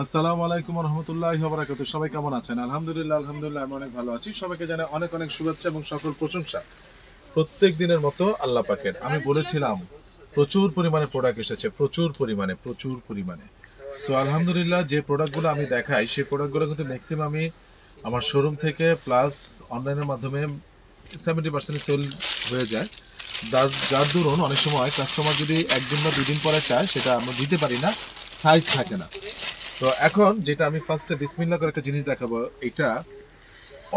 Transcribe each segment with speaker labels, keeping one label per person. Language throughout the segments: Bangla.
Speaker 1: আসসালামু আলাইকুম ওয়া রাহমাতুল্লাহি ওয়া বারাকাতুহু। সবাই কেমন আছেন? আলহামদুলিল্লাহ আমি অনেক ভালো আছি। সবাইকে জানাই অনেক অনেক শুভেচ্ছা এবং সকল প্রশংসা প্রত্যেক দিনের মতো আল্লাহ পাকের। আমি বলেছিলাম প্রচুর পরিমাণে প্রোডাক্ট এসেছে, প্রচুর পরিমাণে। সো আলহামদুলিল্লাহ যে প্রোডাক্টগুলো আমি দেখাই সেই প্রোডাক্টগুলো কিন্তু ম্যাক্সিমামই আমার শোরুম থেকে প্লাস অনলাইনের মাধ্যমে 70% সেল হয়ে যায়। যার দরুন অনেক সময় কাস্টমার যদি একদিন বা দুদিন পরে চায় সেটা আমরা দিতে পারি না, সাইজ থাকে না। তো এখন যেটা আমি ফার্স্টে বিসমিল্লাহ করে একটা জিনিস দেখাবো, এটা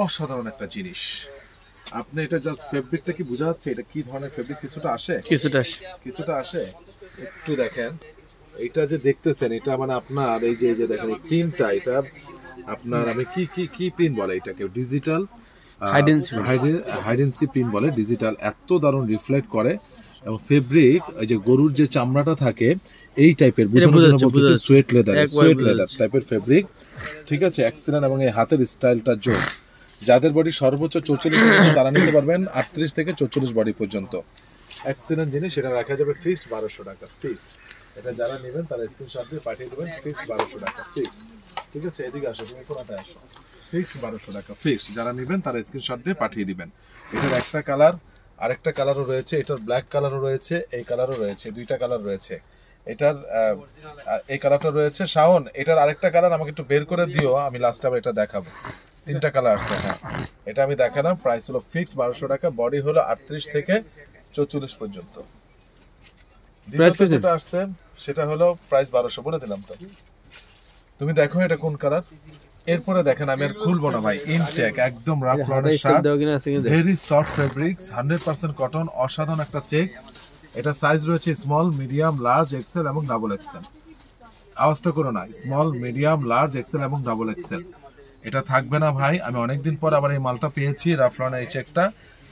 Speaker 1: অসাধারণ একটা জিনিস। আপনি এটা জাস্ট ফেব্রিকটা কি বোঝা যাচ্ছে এটা কি ধরনের ফেব্রিক? কিছুটা আসে একটু দেখেন। এটা যে দেখতেছেন এটা মানে আপনার এই যে দেখেন এই প্রিন্টটা, এটা আপনার আমি কি প্রিন্ট বলে এটাকে? ডিজিটাল হাইডেন্সি প্রিন্ট বলে। ডিজিটাল এত দারুণ রিফ্লেক্ট করে এবং ফেব্রিক এই যে গরুর যে চামড়াটা থাকে এই টাইপের, বোঝানোর জন্য বলতেছি সোয়েট লেদার টাইপের ফেব্রিক। ঠিক আছে, এক্সিলেন্ট। এবং এই হাতের স্টাইলটা জোর। যাদের বডি সর্বোচ্চ 44 তারা নিতে পারবেন 38 থেকে 44 বডি পর্যন্ত। এক্সিলেন্ট জিনিস। এটা রাখা যাবে ফিক্সড 1200 টাকা ফিক্সড। এটা যারা নেবেন তারা স্ক্রিনশট দিয়ে পাঠিয়ে দেবেন, ফিক্সড 1200 টাকা ফিক্সড। ঠিক আছে, এদিকে আসো, তুমি কোনাতে আসো। ফিক্সড 1200 টাকা ফিক্সড। যারা নেবেন তারা স্ক্রিনশট দিয়ে পাঠিয়ে দিবেন। এটার একটা কালার, আরেকটা কালারও রয়েছে, এটার ব্ল্যাক কালারও রয়েছে, এই কালারও রয়েছে, দুইটা কালার রয়েছে। এটার এই কালারটা রয়েছে। শাওন, এটার আরেকটা কালার আমাকে একটু বের করে দিও, আমি লাস্ট আবার এটা দেখাবো। তিনটা কালার আছে। হ্যাঁ, এটা আমি দেখালাম। প্রাইস হলো ফিক্স 1200 টাকা। বডি হলো 38 থেকে 44 পর্যন্ত। যেটা আসছে সেটা হলো প্রাইস 1200 বলে দিলাম। তো তুমি দেখো এটা কোন কালার। এরপরে দেখেন, আমি আর খুলবো না ভাই, ইনটেক একদম রাফ ফ্লোরের shirt, very soft fabrics, 100% cotton, অসাধারণ একটা চেক। এটা সাইজ রয়েছে স্মল, মিডিয়াম, লার্জ, এক্সেল এবং ডাবল এক্সেল। আওয়াজটা করো না, স্মল, মিডিয়াম, লার্জ, এক্সেল এবং ডাবল এক্সেল। এটা থাকবে না ভাই, আমি অনেকদিন পর আবার এই মালটা পেয়েছি। রাফলানা এই চেকটা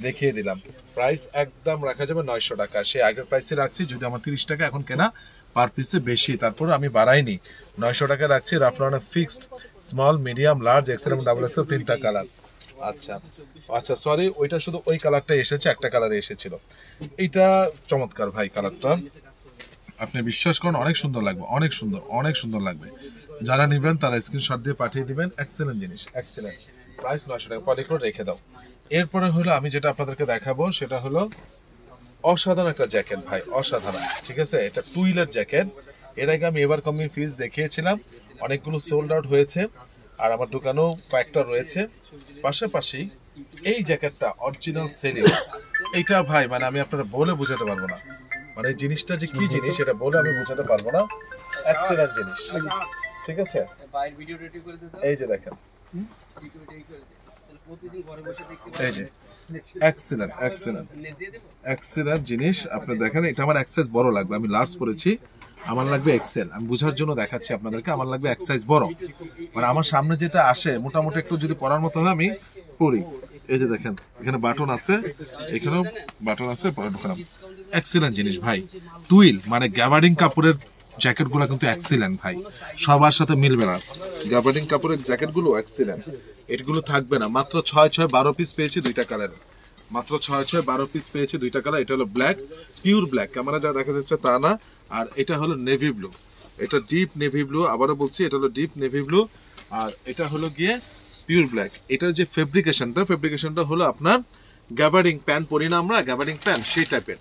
Speaker 1: দেখিয়ে দিলাম। প্রাইস একদম রাখা যাবে 900 টাকা। সে আগের প্রাইসে রাখছি, যদি আমার 30 টাকা এখন কেনা পার পিসে বেশি, তারপর আমি বাড়াইনি। 900 টাকা রাখছি। রাফলানা fixed, small, medium, large, XL এবং ডাবল এক্সেল, তিনটা কালার। আচ্ছা সরি, ওইটা শুধু ওই কালারটা এসেছে, একটা কালারে এসেছিল। এইটা চমৎকার ভাই কালারটা, আপনি বিশ্বাস করুন অনেক সুন্দর লাগবে, অনেক সুন্দর লাগবে। যারা নেবেন তারা স্ক্রিনশট দিয়ে পাঠিয়ে দিবেন। এক্সেলেন্ট জিনিস, এক্সেলেন্ট। প্রাইস 900 টাকা। পলি করে রেখে দাও। এরপরে হলো আমি যেটা আপনাদেরকে দেখাবো সেটা হলো অসাধারণ একটা জ্যাকেট ভাই, অসাধারণ। ঠিক আছে, এটা টুইলের জ্যাকেট। এর আগে আমি এবার কমি ফিস দেখিয়েছিলাম, অনেকগুলো সোল্ড আউট হয়েছে, আর আমার দোকানেও কয়েকটা রয়েছে। পাশাপাশি এই জ্যাকেটটা অরিজিনাল সেলিং। এইটা ভাই মানে আমি আপনারা বলে বোঝাতে পারবো না, মানে জিনিসটা যে কি জিনিস এটা বলে আমি বোঝাতে পারবো না। এক্সেলেন্ট জিনিস। ঠিক আছে, এই যে দেখেন, এই যে এক্সেলেন্ট জিনিস। আপনি দেখেন, এটা আমার এক্সাইজ বড় লাগবে, আমি লার্জ পরেছি, আমার লাগবে এক্সেল। আমি বোঝার জন্য দেখাচ্ছি আপনাদেরকে, আমার লাগবে এক্সাইজ বড়, মানে আমার সামনে যেটা আসে মোটামুটি একটু যদি পরার মতো হয় আমি পরি। এই যে দেখেন, এখানে বাটন আছে, এখানেও বাটন আছে। এক্সেলেন্ট জিনিস ভাই। টুইল মানে গ্যাবার্ডিং কাপড়ের জ্যাকেটগুলো কিন্তু এক্সিলেন্ট ভাই, সবার সাথে মিলবে না। গ্যাবার্ডিং কাপড়ের জ্যাকেটগুলো এক্সিলেন্ট। এগুলো থাকবে না। মাত্র 6-12 পিস পেয়েছি, দুইটা কালার। মাত্র 6-12 পিস পেয়েছি, দুইটা কালার। এটা হলো ব্ল্যাক, পিওর ব্ল্যাক, ক্যামেরা যা দেখা যাচ্ছে তা না। আর এটা হলো নেভি ব্লু, এটা ডিপ নেভি ব্লু। আবারও বলছি, এটা হলো ডিপ নেভি ব্লু, আর এটা হলো গিয়ে পিওর ব্ল্যাক। এটার যে ফেব্রিকেশনটা হলো আপনার গ্যাবার্ডিং প্যান্ট পরি না আমরা, গ্যাবার্ডিং প্যান্ট সেই টাইপের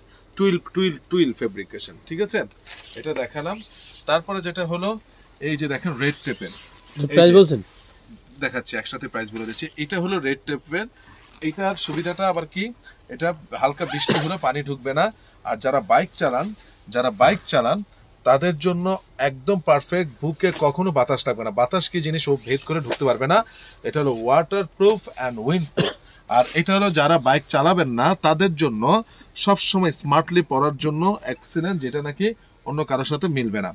Speaker 1: টুইল ফেব্রিকেশন। ঠিক আছে, এটা দেখালাম। তারপরে যেটা হলো এই যে দেখেন রেড টেপের, প্রাইস বলছেন দেখাচ্ছি, একসাথে প্রাইস বলে দিচ্ছি। এটা হলো রেড টেপের। এইটার সুবিধাটা আবার কি, এটা হালকা বৃষ্টি হলে পানি ঢুকবে না। আর যারা বাইক চালান তাদের জন্য একদম পারফেক্ট। বুকে কখনো বাতাস লাগবে না, বাতাস কি জিনিস ও ভেদ করে ঢুকতে পারবে না। এটা হলো waterproof and windproof. আর এটা হলো যারা বাইক চালাবেন না তাদের জন্য সবসময় স্মার্টলি পরার জন্য এক্সিলেন্ট, যেটা নাকি অন্য কারোর সাথে মিলবে না।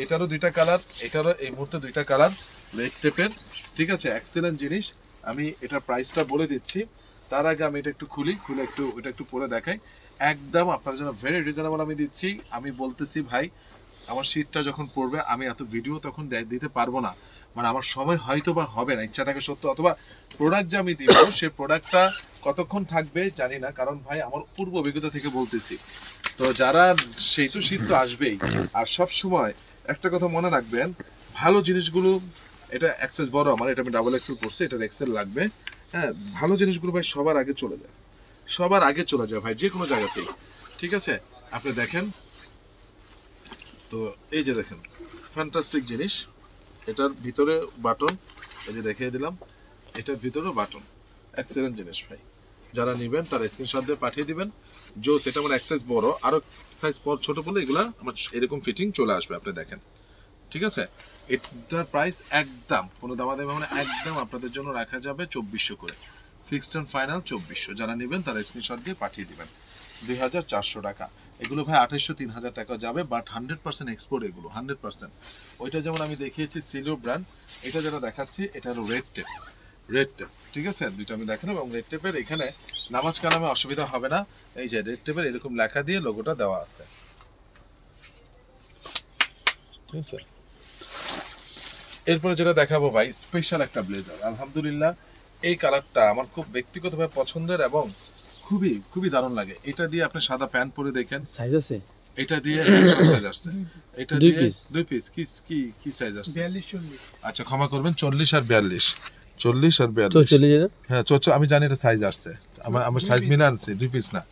Speaker 1: এটারও দুইটা কালার, এটারও এই মুহূর্তে দুইটা কালার রেড টেপের। ঠিক আছে, এক্সিলেন্ট জিনিস। আমি এটার প্রাইসটা বলে দিচ্ছি, তার আগে আমি এটা একটু খুলে এটা একটু পরে দেখাই। একদম আপনাদের জন্য ভেরি রিজনেবল আমি দিচ্ছি। আমি বলতেছি ভাই, আমার শীতটা যখন পড়বে আমি এত ভিডিও তখন দিতে পারবো না, মানে আমার সময় হয়তো বা হবে না, ইচ্ছা থাকে সত্য, অথবা প্রোডাক্ট যে আমি দিব সেই প্রোডাক্টটা কতক্ষণ থাকবে জানি না, কারণ ভাই আমার পূর্ব অভিজ্ঞতা থেকে বলতেছি। তো যারা, সেই তো শীত তো আসবেই, আর সব সময় একটা কথা মনে রাখবেন, ভালো জিনিসগুলো, এটা এক্সেস বড় আমার, এটা আমি ডাবল এক্সেল করছি, এটার এক্সেল লাগবে। হ্যাঁ, ভালো জিনিসগুলো ভাই সবার আগে চলে যায়, সবার আগে চলে যায় ভাই, যে কোনো জায়গাতেই। ঠিক আছে, আপনি দেখেন তো, এই যে দেখেন ফ্যান্টাস্টিক জিনিস, এটার ভিতরে বাটন, এই যে দেখিয়ে দিলাম, এটার ভিতরে বাটন, এক্সেলেন্ট জিনিস ভাই। যারা নেবেন তারা স্ক্রিনশট দিয়ে পাঠিয়ে দিবেন। জোস, এটা আমার এক্সাইজ বড়, আরো সাইজ ছোট বলে এগুলা আমার এরকম ফিটিং চলে আসবে, আপনি দেখেন। ঠিক আছে, এটার প্রাইস একদম কোনো দামাদামি মানে একদম আপনাদের জন্য রাখা যাবে 2400 করে, ফিক্সড এন্ড ফাইনাল 2400। যারা নেবেন তারা স্ক্রিনশট দিয়ে পাঠিয়ে দিবেন। 2400 টাকা এগুলো ভাই, 2800-3000 টাকা যাবে, বাট 100% এক্সপোর্ট এগুলো, 100%। ওইটা যেমন আমি দেখিয়েছি সিলো ব্র্যান্ড, এটা যেটা দেখাচ্ছি এটা হলো রেড টেপ, রেড টেপ। ঠিক আছে, দুইটা আমি দেখানো, এবং রেড টেপের এখানে নামাজ কালামে অসুবিধা হবে না, এই যে রেড টেপের এরকম লেখা দিয়ে লোগোটা দেওয়া আছে। ঠিক আছে, এরপরে যেটা দেখাবো ভাই, স্পেশাল একটা ব্লেজার। আলহামদুলিল্লাহ এই কালারটা আমার খুব ব্যক্তিগতভাবে পছন্দের এবং খুবই খুবই দারুণ লাগে। এটা দিয়ে আপনি সাদা প্যান্ট পরে দেখেন, সাইজ আছে, এটা দিয়ে সব সাইজ আছে, এটা দিয়ে দুই পিস কি কি কি সাইজ আছে? 42-40। আচ্ছা ক্ষমা করবেন, 40 আর 42, 40 আর 42, হ্যাঁ আমি জানি এটা সাইজ আসছে, আমার সাইজ মিলে আনছি, দুই পিস না।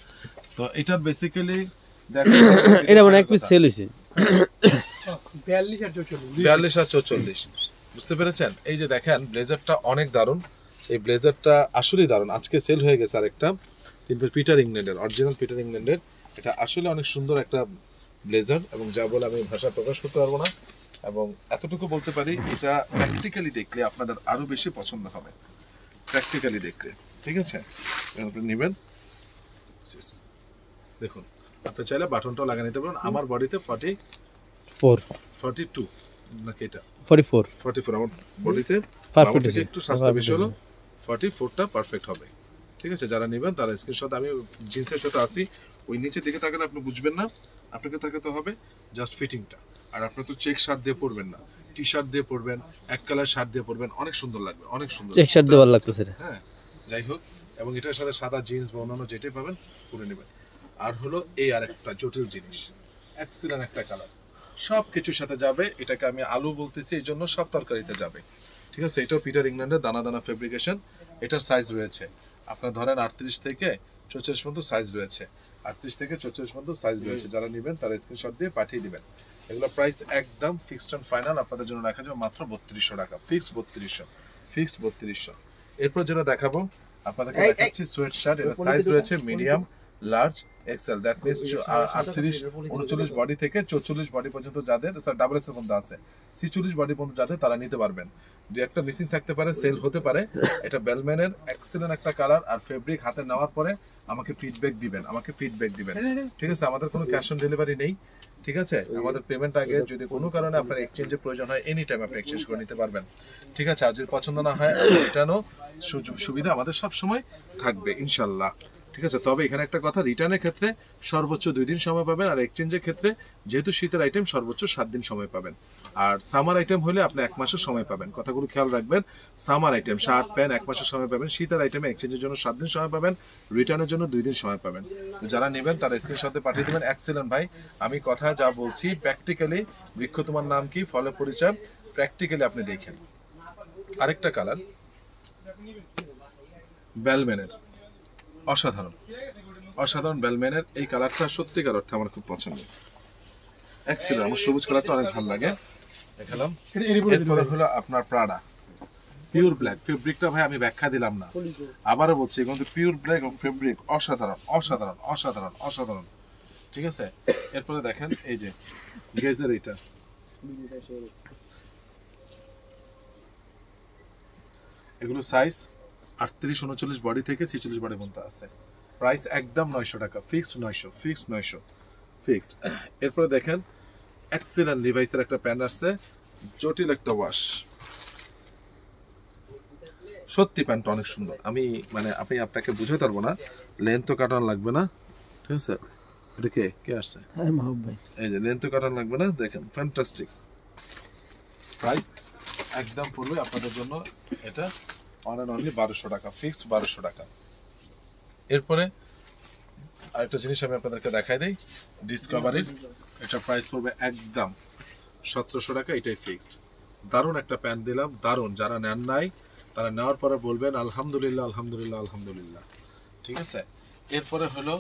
Speaker 1: তো এটা বেসিক্যালি দেখো, এটা মানে এক পিস সেল হইছে 42 আর 44, বুঝতে পেরেছেন? এই যে দেখেন ব্লেজারটা অনেক দারুণ, এই ব্লেজারটা আসলেই দারুণ। আজকে সেল হয়ে গেছে আরেকটা, কিন্তু পিটার ইংল্যান্ডের, অরিজিনাল পিটার ইংল্যান্ডের। এটা আসলে অনেক সুন্দর একটা ব্লেজার, এবং যা বলে আমি ভাষা প্রকাশ করতে পারবো না, এবং এতটুকু বলতে পারি এটা প্র্যাকটিক্যালি দেখলে আপনাদের আরো বেশি পছন্দ হবে, প্র্যাকটিক্যালি দেখলে। ঠিক আছে, আপনি নেবেন, দেখুন আপনি চাইলে বাটনটাও লাগিয়ে নিতে পারেন। আমার বডিতে 42 নাকি এটা 44 আমার বডিতে, আমার থেকে একটু স্বাস্থ্য বেশি হলো, 44টা পারফেক্ট হবে। ঠিক আছে, যারা নেবেন তারা স্ক্রিনশট, আমি জিন্সের সাথে আসি, ওই নিচের দিকে তাকালে আপনি বুঝবেন না, আপনাকে তাকাতে হবে জাস্ট ফিটিংটা। আর আপনি তো চেক শার্ট দিয়ে পরবেন না, টি শার্ট দিয়ে পরবেন, এক কালার শার্ট দিয়ে পরবেন, অনেক সুন্দর লাগবে, অনেক সুন্দর, চেক শার্ট দিয়ে ভালো লাগতেছে। হ্যাঁ, যাই হোক, এবং এটার সাথে সাদা জিন্স বা অন্যান্য যেটাই পাবেন পরে নেবেন। আর হলো এই আরেকটা জটিল জিনিস, এক্সিলেন্ট একটা কালার, সব কিছুর সাথে যাবে। এটাকে আমি আলু বলতেছি, এই জন্য সব তরকারিতে যাবে। ঠিক আছে, এটাও পিটার ইংল্যান্ডের দানা দানা ফেব্রিকেশন। এটার সাইজ রয়েছে আপনার ধরেন 38 থেকে 44 পর্যন্ত সাইজ রয়েছে, 38 থেকে 44 পর্যন্ত সাইজ রয়েছে। যারা নেবেন তারা স্ক্রিনশট দিয়ে পাঠিয়ে দিবেন। এগুলো প্রাইস একদম ফিক্সড এন্ড ফাইনাল আপনাদের জন্য রাখা যাবে মাত্র 3200 টাকা, ফিক্সড 3200। এরপর যেটা দেখাবো আপনাদেরকে দেখাচ্ছি সোয়েট শার্ট। এর সাইজ রয়েছে medium, large, XL, that means 38 39 body থেকে 44 বডি পর্যন্ত যাদের, ডাবল এক্সেল পর্যন্ত আছে, 46 বডি পর্যন্ত যাদের তারা নিতে পারবেন। যে একটা মিসিং থাকতে পারে, সেল হতে পারে। এটা বেলম্যানের এক্সেলেন্ট একটা কালার আর ফেব্রিক। হাতে নেওয়ার পরে আমাকে ফিডব্যাক দিবেন, ঠিক আছে? আমাদের কোনো ক্যাশ অন ডেলিভারি নেই, ঠিক আছে? আমাদের পেমেন্ট আগে, যদি কোনো কারণে আপনার এক্সচেঞ্জের প্রয়োজন হয় এনি টাইম আপনি এক্সচেঞ্জ করে নিতে পারবেন, ঠিক আছে? আর যদি পছন্দ না হয় রিটার্নও সুবিধা আমাদের সব সময় থাকবে ইনশাল্লাহ, ঠিক আছে? তবে এখানে একটা কথা, রিটার্নের ক্ষেত্রে সর্বোচ্চ 2 দিন সময় পাবেন, আর এক্সচেঞ্জের ক্ষেত্রে যেহেতু শীতের আইটেম সর্বোচ্চ 7 দিন সময় পাবেন। আর সামার আইটেম হলে আপনি 1 মাসের সময় পাবেন। কথাগুলো খেয়াল রাখবেন, সামার আইটেম শার্ট প্যান্ট 1 মাসের সময় পাবেন, শীতের আইটেমে এক্সচেঞ্জের জন্য 7 দিন সময় পাবেন, রিটার্নের জন্য 2 দিন সময় পাবেন। যারা নেবেন তারা স্ক্রিনশটে পাঠিয়ে দেবেন। এক্সেলেন্ট ভাই, আমি কথা যা বলছি প্র্যাকটিক্যালি, বৃক্ষ তোমার নাম কি, ফলে পরিচয়, প্র্যাকটিক্যালি আপনি দেখেন। আরেকটা কালার বেলম্যানের, অসাধারণ বেলম্যানের এই কালারটা সত্যিকার অর্থে আমার খুব পছন্দ। এক্সেলেন্ট, আমার সবুজ কালারটা অনেক ভালো লাগে। দেখালাম। এরপরে হলো আপনার প্রাডা পিওর ব্ল্যাক। ফেব্রিকটা ভাই আমি ব্যাখ্যা দিলাম না, আবারও বলছি, কিন্তু পিওর ব্ল্যাক এবং ফেব্রিক অসাধারণ অসাধারণ অসাধারণ অসাধারণ, ঠিক আছে? এরপরে দেখেন এই যে গেজের, এটা এগুলো সাইজ 38 39 বডি থেকে 46 বডি পর্যন্ত আছে। প্রাইস একদম 900 টাকা, ফিক্সড 900 ফিক্সড। এরপরে দেখেন এক্সেলেন্ট লিভাইসের একটা প্যান্ট আসছে, জটিল একটা ওয়াশ, সত্যি প্যান্টটা অনেক সুন্দর। আমি মানে আপনাকে বুঝাতে পারবো না, লেন্থ তো কাটানো লাগবে না, ঠিক আছে? এটা কে আসছে? এই যে লেন্থ তো কাটানো লাগবে না, দেখেন ফ্যান্টাস্টিক। প্রাইস একদম পড়বে আপনাদের জন্য এটা অনলি 1200 টাকা, ফিক্সড 1200 টাকা। এরপরে আরেকটা জিনিস আমি আপনাদেরকে দেখাই দিই, ডিসকভারির। এটা প্রাইস পড়বে একদম 1700 টাকা, এটাই ফিক্সড। দারুণ একটা প্যান্ট দিলাম, দারুণ। যারা নেন নাই তারা নেওয়ার পরে বলবেন আলহামদুলিল্লাহ আলহামদুলিল্লাহ আলহামদুলিল্লাহ। ঠিক আছে, এরপরে হলো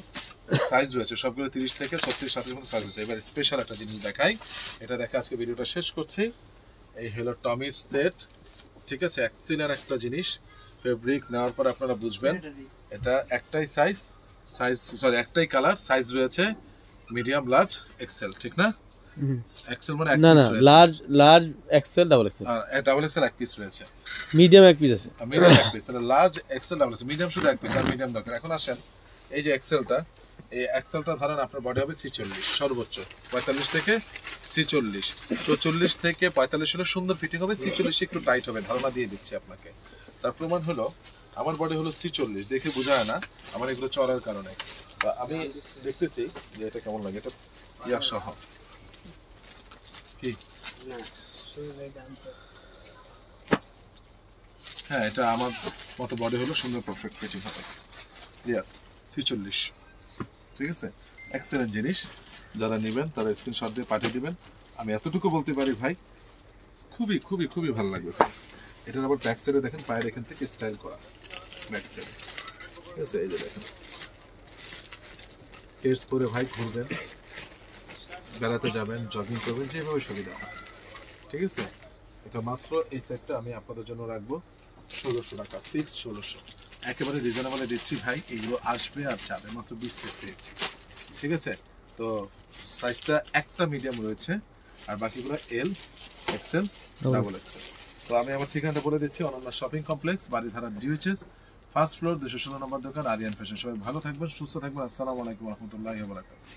Speaker 1: সাইজ রয়েছে সবগুলো 30 থেকে 36 37 মতো সাইজ আছে। এবার স্পেশাল একটা জিনিস দেখাই, এটা দেখে আজকে ভিডিওটা শেষ করছি। এই হলো টমির সেট, ঠিক আছে, এক্সিলেন্ট একটা জিনিস। ফেব্রিক নেওয়ার পর আপনারা বুঝবেন এটা একটাই সরি একটাই কালার, সাইজ রয়েছে মিডিয়াম, লার্জ, এক্সেল, ঠিক না? এক্সেল মানে
Speaker 2: না না, large XL double XL,
Speaker 1: double XL এক পিস রয়েছে,
Speaker 2: মিডিয়াম এক পিস আছে,
Speaker 1: মিডিয়াম এক পিস। তাহলে large XL double XL, medium শুধু এক পিস, আর মিডিয়াম দরকার। এখন আসেন এই যে এক্সেলটা, এই এক্সেলটা ধরেন আপনার বডি হবে 46 সর্বোচ্চ, 45 থেকে 46, 44 থেকে 45 হলে সুন্দর ফিটিং হবে, 46 একটু টাইট হবে, ধারণা দিয়ে দিচ্ছি আপনাকে। তার প্রমাণ হলো আমার বডি হলো 46, দেখে বোঝা যায় না আমার এগুলো চড়ার কারণে। আমি দেখতেছি যে এটা কেমন লাগে, এটা ইয়া সহ কি, হ্যাঁ এটা আমার মতো বডি হলো সুন্দর পারফেক্ট ফিটিং হবে, ক্লিয়ার 46, ঠিক আছে। এক্সেলেন্ট জিনিস, যারা নেবেন তারা স্ক্রিনশট দিয়ে পাঠিয়ে দিবেন। আমি এতটুকু বলতে পারি ভাই, খুবই খুবই খুবই ভালো লাগবে। এটার আবার ব্যাক সাইডে দেখেন পায়ের এখান থেকে স্টাইল করা ব্যাক সাইড, ঠিক আছে। এই যে দেখেন কেস পরে ভাই ঘুরবেন, বেড়াতে যাবেন, জগিং করবেন, যেভাবে সুবিধা হয়, ঠিক আছে। এটা মাত্র এই সেটটা আমি আপনাদের জন্য রাখবো 1600 টাকা, ফিক্সড 1600, একেবারে রিজনেবলে দিচ্ছি ভাই। এগুলো আসবে আর যাবে, মাত্র 20 সেট পেয়েছি, ঠিক আছে। তো সাইজটা একটা মিডিয়াম রয়েছে, আর বাকিগুলো এল, এক্সেল, ডাবল এক্সেল। তো আমি আমার ঠিকানাটা বলে দিচ্ছি, Ananya shopping complex, Baridhara DOHS, first floor, 216 number দোকান, আরিয়ান ফ্যাশন। সবাই ভালো থাকবেন, সুস্থ থাকবেন। আসসালামু আলাইকুম রহমতুল্লাহি ওয়া বারাকাতুহু।